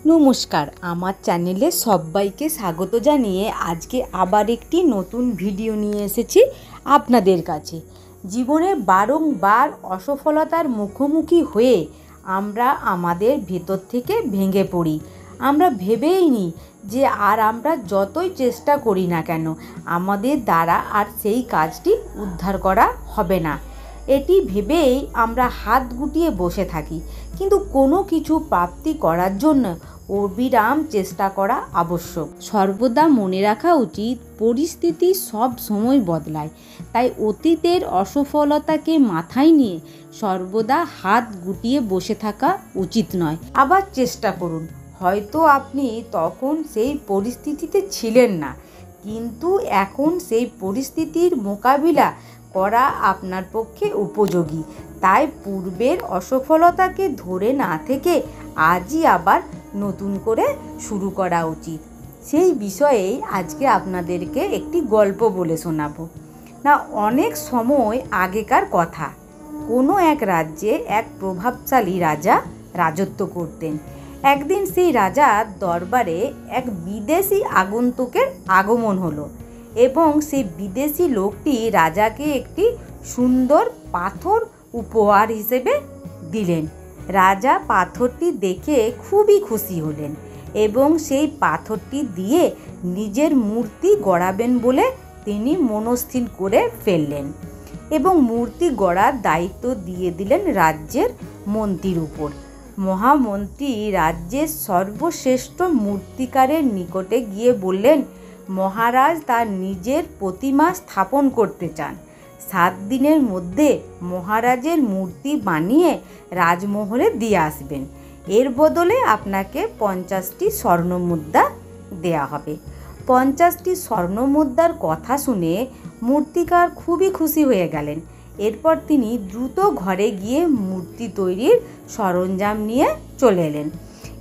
নমস্কার, আমার চ্যানেলে সবাইকে স্বাগত জানিয়ে আজকে আবার একটি নতুন ভিডিও নিয়ে এসেছি আপনাদের কাছে। জীবনে বারংবার অসফলতার মুখোমুখি হয়ে আমরা আমাদের ভেতর থেকে ভেঙে পড়ি। আমরা ভেবেই নিই যে আমরা যতই চেষ্টা করি না কেন আমাদের দ্বারা আর সেই কাজটি উদ্ধার করা হবে না। এটি ভেবেই আমরা হাত গুটিয়ে বসে থাকি, কিন্তু কোনো কিছু প্রাপ্তি করার জন্য অবিরাম চেষ্টা করা আবশ্যক। সর্বদা মনে রাখা উচিত, পরিস্থিতি সব সময় বদলায়, তাই অতীতের অসফলতাকে মাথায় নিয়ে সর্বদা হাত গুটিয়ে বসে থাকা উচিত নয়। আবার চেষ্টা করুন। হয়তো আপনি তখন সেই পরিস্থিতিতে ছিলেন না, কিন্তু এখন সেই পরিস্থিতির মোকাবিলা করা আপনার পক্ষে উপযোগী। তাই পূর্বের অসফলতাকে ধরে না থেকে আজই আবার নতুন করে শুরু করা উচিত। সেই বিষয়েই আজকে আপনাদেরকে একটি গল্প বলে শোনাবো। না, অনেক সময় আগেকার কথা, কোনো এক রাজ্যে এক প্রভাবশালী রাজা রাজত্ব করতেন। একদিন সেই রাজার দরবারে এক বিদেশি আগন্তুকের আগমন হলো এবং সেই বিদেশি লোকটি রাজাকে একটি সুন্দর পাথর উপহার হিসেবে দিলেন। রাজা পাথরটি দেখে খুবই খুশি হলেন এবং সেই পাথরটি দিয়ে নিজের মূর্তি গড়াবেন বলে তিনি মনস্থির করে ফেললেন এবং মূর্তি গড়ার দায়িত্ব দিয়ে দিলেন রাজ্যের মন্ত্রীর উপর। মহামন্ত্রী রাজ্যের সর্বশ্রেষ্ঠ মূর্তিকারের নিকটে গিয়ে বললেন, মহারাজ তার নিজের প্রতিমা স্থাপন করতে চান। 7 দিনের মধ্যে মহারাজের মূর্তি বানিয়ে রাজমহলে দিয়ে আসবেন। এর বদলে আপনাকে 50টি স্বর্ণমুদ্রা দেয়া হবে। 50টি স্বর্ণমুদ্রার কথা শুনে মূর্তিকার খুবই খুশি হয়ে গেলেন। এরপর তিনি দ্রুত ঘরে গিয়ে মূর্তি তৈরির সরঞ্জাম নিয়ে চলে এলেন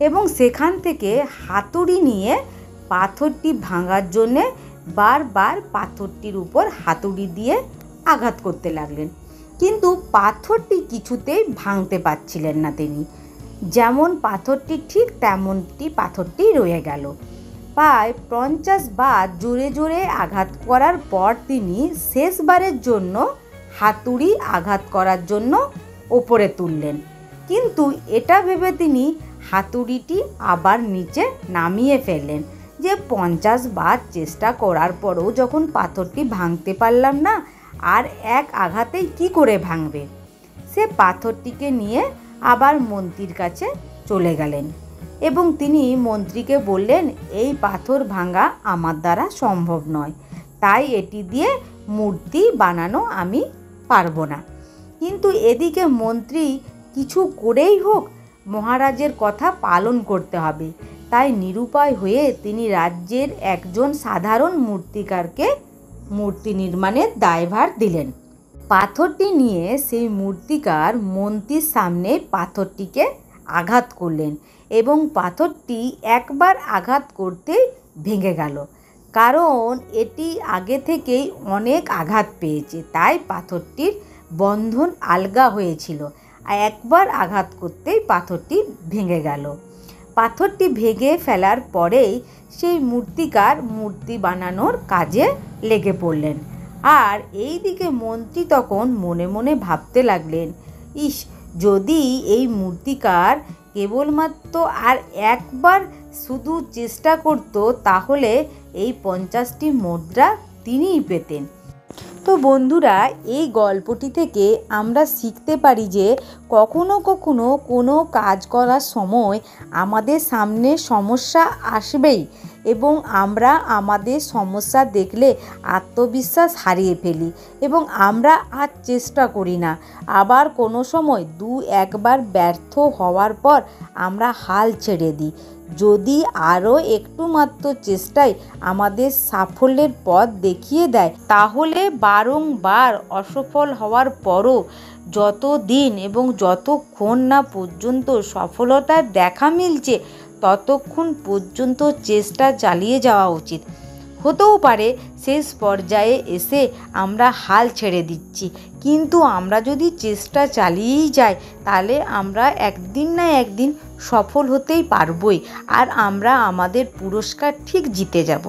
এবং সেখান থেকে হাতুড়ি নিয়ে পাথরটি ভাঙার জন্যে বারবার পাথরটির উপর হাতুড়ি দিয়ে আঘাত করতে লাগলেন, কিন্তু পাথরটি কিছুতেই ভাঙতে পারছিলেন না তিনি। যেমন পাথরটি ঠিক তেমনটি পাথরটি রয়ে গেল। প্রায় 50 বার জোরে জোরে আঘাত করার পর তিনি শেষবারের জন্য হাতুড়ি আঘাত করার জন্য ওপরে তুললেন, কিন্তু এটা ভেবে তিনি হাতুড়িটি আবার নিচে নামিয়ে ফেললেন যে 50 বার চেষ্টা করার পরও যখন পাথরটি ভাঙতে পারলাম না, আর এক আঘাতেই কি করে ভাঙবে। সে পাথরটিকে নিয়ে আবার মন্ত্রীর কাছে চলে গেলেন এবং তিনি মন্ত্রীকে বললেন, এই পাথর ভাঙা আমার দ্বারা সম্ভব নয়, তাই এটি দিয়ে মূর্তি বানানো আমি পারবো না। কিন্তু এদিকে মন্ত্রী কিছু করেই হোক মহারাজের কথা পালন করতে হবে, তাই নিরুপায় হয়ে তিনি রাজ্যের একজন সাধারণ মূর্তিকারকে মূর্তি নির্মাণের দায়ভার দিলেন। পাথরটি নিয়ে সেই মূর্তিকার মন্ত্রীর সামনে পাথরটিকে আঘাত করলেন এবং পাথরটি একবার আঘাত করতেই ভেঙে গেল, কারণ এটি আগে থেকেই অনেক আঘাত পেয়েছে, তাই পাথরটির বন্ধন আলগা হয়েছিল। একবার আঘাত করতেই পাথরটি ভেঙে গেল। পাথরটি ভেঙে ফেলার পরেই সেই মূর্তিকার মূর্তি বানানোর কাজে লেগে পড়লেন। আর এই দিকে মন্ত্রী তখন মনে মনে ভাবতে লাগলেন, ইস, যদি এই মূর্তিকার কেবলমাত্র আর একবার শুধু চেষ্টা করত, তাহলে এই 50টি মুদ্রা তিনিই পেতেন। তো বন্ধুরা, এই গল্পটি থেকে আমরা শিখতে পারি যে কখনো কখনো কোনো কাজ করার সময় আমাদের সামনে সমস্যা আসবেই এবং আমরা আমাদের সমস্যা দেখলে আত্মবিশ্বাস হারিয়ে ফেলি এবং আমরা আর চেষ্টা করি না। আবার কোনো সময় 2-1বার ব্যর্থ হওয়ার পর আমরা হাল ছেড়ে দিই। যদি আরও একটু মাত্র চেষ্টায় আমাদের সাফল্যের পথ দেখিয়ে দেয়, তাহলে বারংবার অসফল হওয়ার পরও যত দিন এবং যতক্ষণ না পর্যন্ত সফলতার দেখা মিলছে ততক্ষণ পর্যন্ত চেষ্টা চালিয়ে যাওয়া উচিত। হতেও পারে শেষ পর্যায়ে এসে আমরা হাল ছেড়ে দিচ্ছি, কিন্তু আমরা যদি চেষ্টা চালিয়েই যাই তাহলে আমরা একদিন না একদিন সফল হতেই পারবই, আর আমরা আমাদের পুরস্কার ঠিক জিতে যাব।